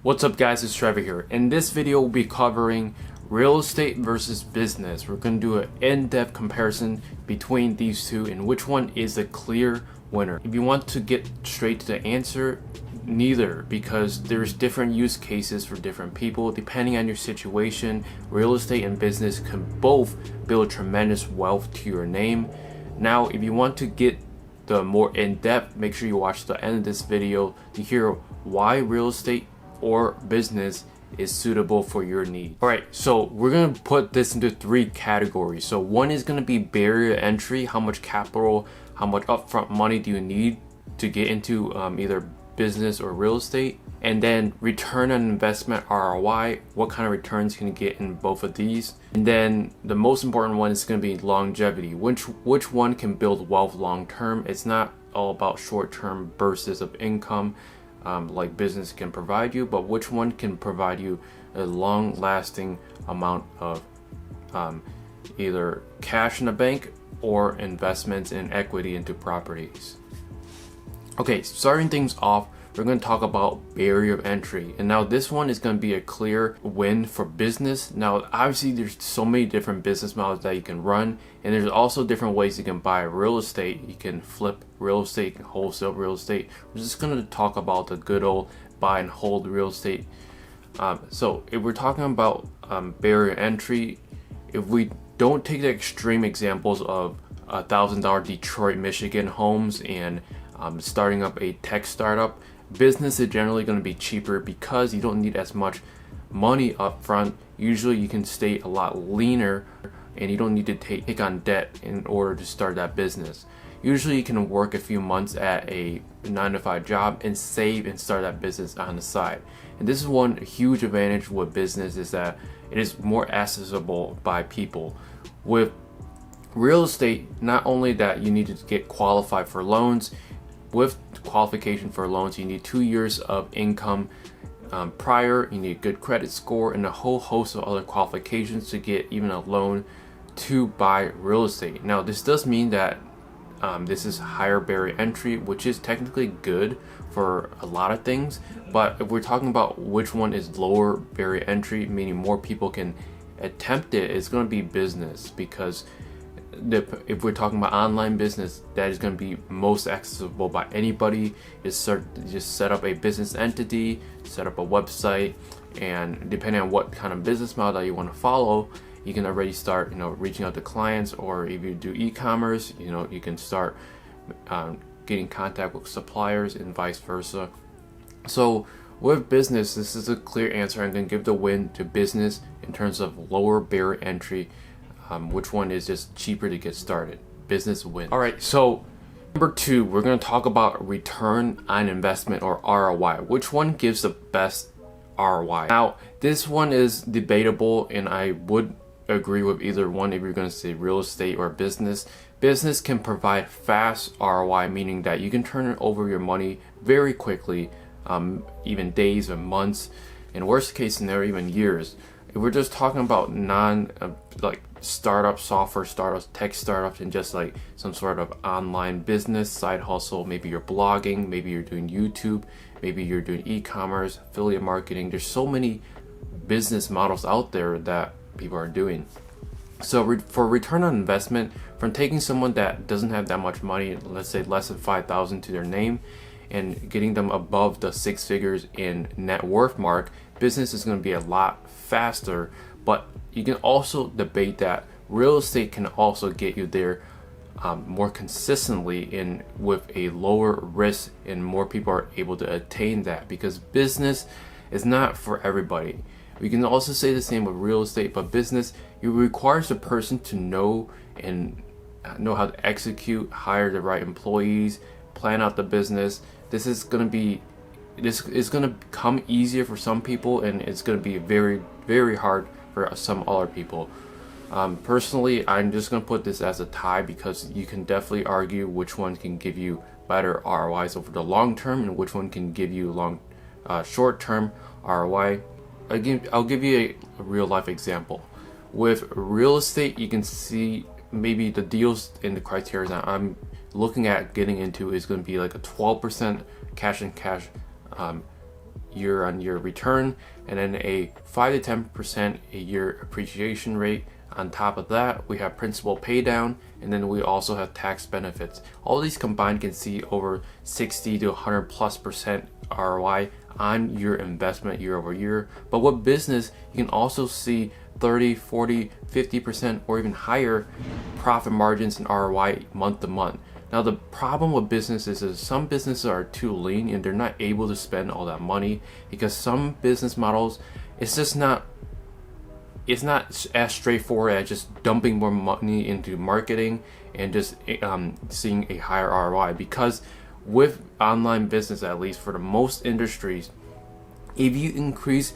What's up guys, it's Trevor here. In this video we'll be covering real estate versus business. We're going to do an in-depth comparison between these two and which one is a clear winner. If you want to get straight to the answer, neither, because there's different use cases for different people. Depending on your situation, real estate and business can both build tremendous wealth to your name. Now if you want to get the more in-depth, make sure you watch the end of this video to hear why real estate or business is suitable for your needs. Alright, so we're going to put this into three categories. So one is going to be barrier to entry, how much capital, how much upfront money do you need to get into either business or real estate. And then return on investment, ROI, what kind of returns can you get in both of these. And then the most important one is going to be longevity, which one can build wealth long term. It's not all about short term bursts of income like business can provide you, but which one can provide you a long lasting amount of either cash in the bank or investments in equity into properties. Okay, starting things off, we're going to talk about barrier of entry. And now this one is going to be a clear win for business. Now obviously there's so many different business models that you can run, and there's also different ways you can buy real estate. You can flip real estate, you can wholesale real estate. We're just going to talk about the good old buy and hold real estate. So if we're talking about barrier entry, if we don't take the extreme examples of $1,000 Detroit, Michigan homes and starting up a tech startup, business is generally going to be cheaper because you don't need as much money up front. Usually you can stay a lot leaner and you don't need to take on debt in order to start that business. Usually you can work a few months at a 9-to-5 job and save and start that business on the side. And this is one huge advantage with business, is that it is more accessible by people. With real estate, not only that you need to get qualified for loans, with qualification for loans you need 2 years of income prior, you need a good credit score, and a whole host of other qualifications to get even a loan to buy real estate. Now this does mean that this is higher barrier entry, which is technically good for a lot of things, but if we're talking about which one is lower barrier entry, meaning more people can attempt it, it's going to be business, because if we're talking about online business, that is going to be most accessible by anybody. Just set up a business entity, set up a website, and depending on what kind of business model that you want to follow, you can already start reaching out to clients. Or if you do e-commerce, you can start getting contact with suppliers and vice versa. So with business, this is a clear answer. I'm going to give the win to business in terms of lower barrier entry. Which one is just cheaper to get started? Business win. Alright, so number two, we're going to talk about return on investment, or ROI. Which one gives the best ROI? Now, this one is debatable, and I would agree with either one if you're going to say real estate or business. Business can provide fast ROI, meaning that you can turn over your money very quickly, even days or months, in worst case scenario, even years. If we're just talking about like startups, software startups, tech startups, and just like some sort of online business side hustle, maybe you're blogging, maybe you're doing YouTube, maybe you're doing e-commerce, affiliate marketing. There's so many business models out there that people are doing. So for return on investment, from taking someone that doesn't have that much money, let's say less than 5,000 to their name, and getting them above the 6 figures in net worth mark, business is going to be a lot faster. But you can also debate that real estate can also get you there more consistently and with a lower risk, and more people are able to attain that, because business is not for everybody. We can also say the same with real estate, but business, it requires a person to know how to execute, hire the right employees, plan out the business. This is going to come easier for some people, and it's going to be very, very hard for some other people. Personally, I'm just going to put this as a tie, because you can definitely argue which one can give you better ROIs over the long term and which one can give you short term ROI. Again, I'll give you a real life example. With real estate, you can see maybe the deals and the criteria that I'm looking at getting into is going to be like a 12% cash and cash year-on-year return, and then a 5 to 10% a year appreciation rate. On top of that, we have principal pay down, and then we also have tax benefits. All these combined can see over 60 to 100+% ROI on your investment year over year. But with business, you can also see 30, 40, 50% or even higher profit margins and ROI month to month. Now the problem with businesses is some businesses are too lean and they're not able to spend all that money, because some business models, it's not as straightforward as just dumping more money into marketing and just seeing a higher ROI. Because with online business, at least for the most industries, if you increase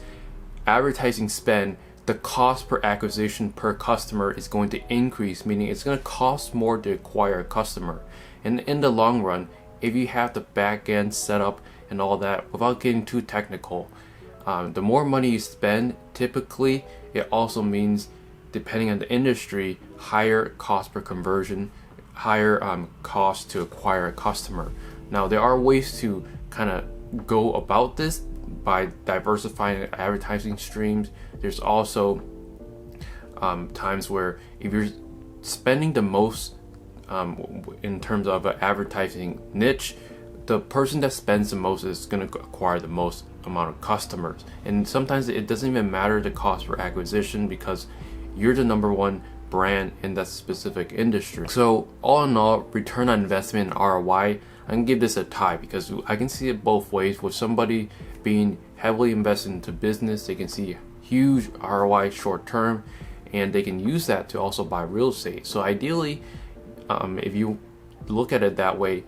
advertising spend, the cost per acquisition per customer is going to increase, meaning it's going to cost more to acquire a customer. And in the long run, if you have the back end set up and all that, without getting too technical, the more money you spend, typically it also means, depending on the industry, higher cost per conversion, higher cost to acquire a customer. Now there are ways to kind of go about this by diversifying advertising streams. There's also times where if you're spending the most in terms of an advertising niche, the person that spends the most is going to acquire the most amount of customers. And sometimes it doesn't even matter the cost per acquisition, because you're the number one brand in that specific industry. So all in all, return on investment and ROI, I can give this a tie, because I can see it both ways. With somebody being heavily invested into business, they can see huge ROI short term, and they can use that to also buy real estate. So ideally, if you look at it that way,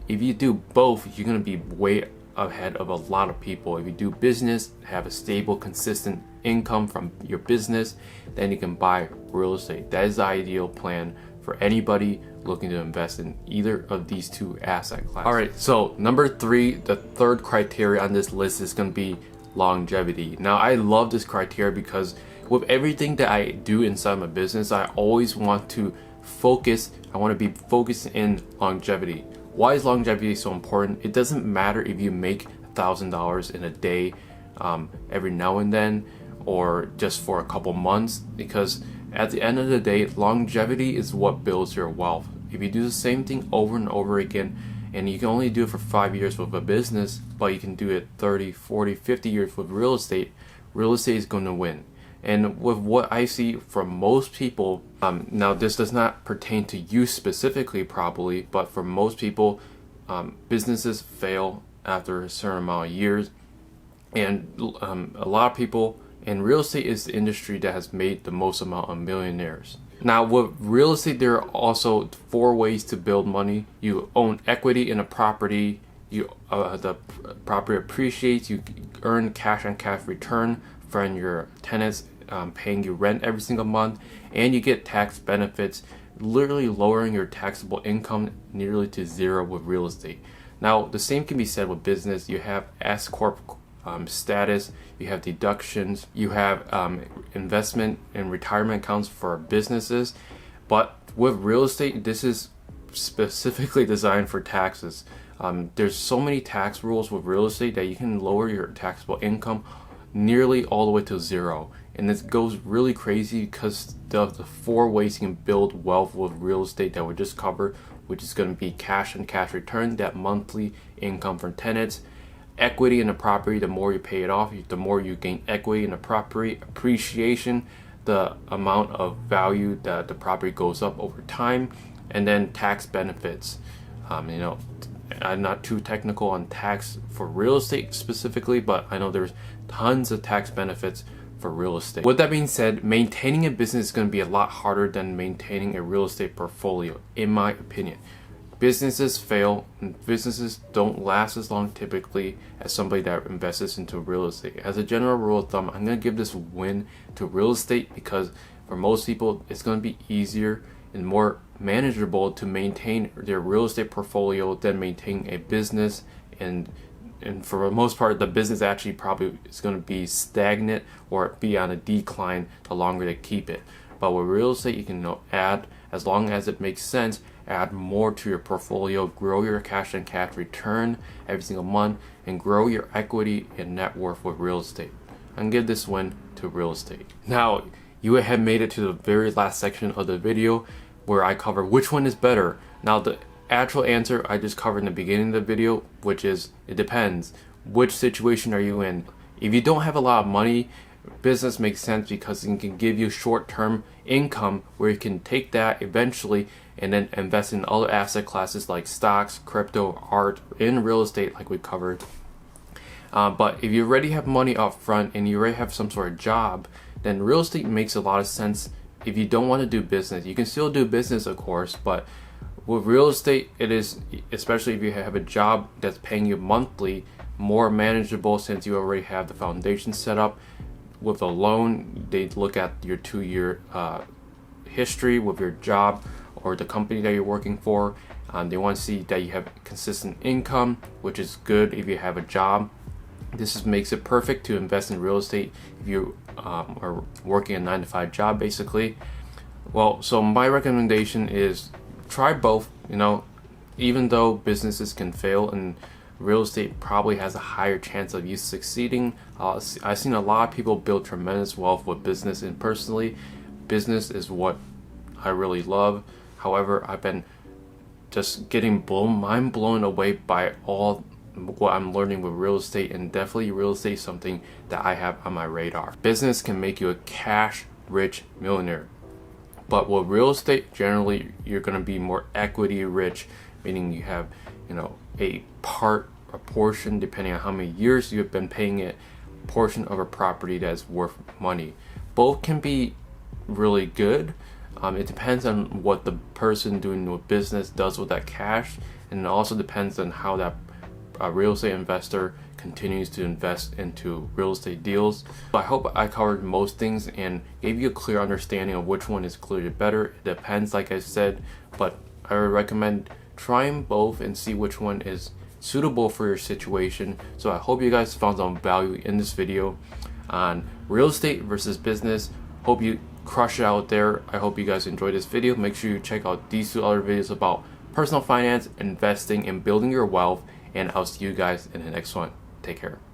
if you do both, you're going to be way ahead of a lot of people. If you do business, have a stable, consistent income from your business, then you can buy real estate. That is the ideal plan for anybody looking to invest in either of these two asset classes. All right, so number 3, the third criteria on this list is going to be longevity. Now I love this criteria because with everything that I do inside my business, I always want to focus. I want to be focused in longevity. Why is longevity so important? It doesn't matter if you make $1,000 in a day every now and then, or just for a couple months, because at the end of the day, longevity is what builds your wealth. If you do the same thing over and over again, and you can only do it for 5 years with a business, but you can do it 30, 40, 50 years with real estate is going to win. And with what I see from most people, now this does not pertain to you specifically probably, but for most people, businesses fail after a certain amount of years. And a lot of people, and real estate is the industry that has made the most amount of millionaires. Now with real estate, there are also 4 ways to build money. You own equity in a property, the property appreciates, you earn cash on cash return from your tenants paying you rent every single month, and you get tax benefits, literally lowering your taxable income nearly to 0 with real estate. Now the same can be said with business. You have S Corp status, you have deductions, you have investment and retirement accounts for businesses, but with real estate, this is specifically designed for taxes. There's so many tax rules with real estate that you can lower your taxable income nearly all the way to 0. And this goes really crazy because of the 4 ways you can build wealth with real estate that we just covered, which is going to be cash on cash return, that monthly income from tenants, equity in the property. The more you pay it off, the more you gain equity in the property, appreciation, the amount of value that the property goes up over time, and then tax benefits. I'm not too technical on tax for real estate specifically, but I know there's tons of tax benefits for real estate. With that being said, maintaining a business is going to be a lot harder than maintaining a real estate portfolio, in my opinion. Businesses fail, and businesses don't last as long typically as somebody that invests into real estate. As a general rule of thumb, I'm going to give this win to real estate because for most people, it's going to be easier and more manageable to maintain their real estate portfolio than maintain a business. And for the most part, the business actually probably is going to be stagnant or be on a decline the longer they keep it. But with real estate, you can add as long as it makes sense, add more to your portfolio, grow your cash and cash return every single month, and grow your equity and net worth with real estate. And give this win to real estate. Now, you have made it to the very last section of the video where I cover which one is better. Now, the actual answer I just covered in the beginning of the video, which is it depends. Which situation are you in? If you don't have a lot of money, business makes sense because it can give you short-term income where you can take that eventually and then invest in other asset classes like stocks, crypto, art, in real estate like we covered. But if you already have money up front and you already have some sort of job, then real estate makes a lot of sense. If you don't want to do business, you can still do business, of course, but with real estate, it is, especially if you have a job that's paying you monthly, more manageable since you already have the foundation set up. With a loan, they look at your 2-year history with your job or the company that you're working for. They want to see that you have consistent income, which is good if you have a job. This makes it perfect to invest in real estate if you are working a 9-to-5 job, basically. Well, so my recommendation is try both. You know, even though businesses can fail and real estate probably has a higher chance of you succeeding. I've seen a lot of people build tremendous wealth with business, and personally, business is what I really love. However, I've been just getting mind blown away by all what I'm learning with real estate, and definitely real estate is something that I have on my radar. Business can make you a cash rich millionaire, but with real estate, generally you're going to be more equity rich, meaning you have, you know, a portion, depending on how many years you've been paying it, portion of a property that's worth money. Both can be really good. It depends on what the person doing the business does with that cash, and it also depends on how that real estate investor continues to invest into real estate deals. I hope I covered most things and gave you a clear understanding of which one is clearly better. It depends, like I said, but I would recommend trying both and see which one is suitable for your situation. So I hope you guys found some value in this video on real estate versus business. Hope you crush it out there. I hope you guys enjoyed this video. Make sure you check out these 2 other videos about personal finance, investing, and building your wealth, and I'll see you guys in the next one. Take care.